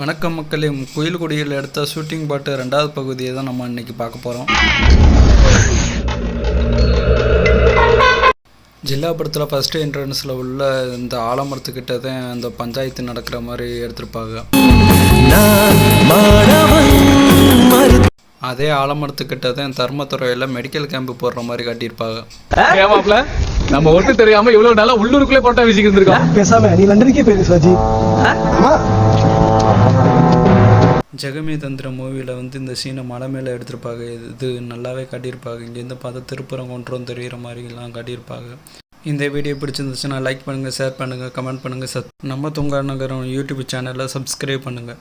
வணக்கம் மக்களே, குயில்குடியில் எடுத்த ஷூட்டிங் பாட்டு 2வது பகுதியை தான் நம்ம இன்னைக்கு பார்க்க போகிறோம். ஜில்லா படத்தில் ஃபஸ்ட்டு என்ட்ரன்ஸில் உள்ள இந்த ஆலமரத்துக்கிட்ட தான் இந்த பஞ்சாயத்து நடக்கிற மாதிரி எடுத்திருப்பாங்க. அதே ஆலமரத்துக்கிட்ட தான் தர்மத்துறையில் மெடிக்கல் கேம்ப் போடுற மாதிரி காட்டியிருப்பாங்க. நம்ம ஒட்டு தெரியாம இவ்வளவு நாளா உள்ளூருக்குள்ளே போட்டா வீசிக்கிட்டு இருந்திருக்கோம். பேசாம நீ லண்டனுக்கே போயிரு சாஜி. ஜெகமே தந்திர மூவியில் இந்த சீனை மலை மேலே எடுத்திருப்பாங்க. இது நல்லாவே காட்டியிருப்பாங்க. இங்கேருந்து பார்த்தா திருப்புறம் கொண்டுரும் தெரிகிற மாதிரிலாம் காட்டியிருப்பாங்க. இந்த வீடியோ பிடிச்சிருந்துச்சுன்னா லைக் பண்ணுங்கள், ஷேர் பண்ணுங்கள், கமெண்ட் பண்ணுங்கள். நம்ம தூங்கா நகரம் யூடியூப் சேனலை சப்ஸ்கிரைப் பண்ணுங்கள்.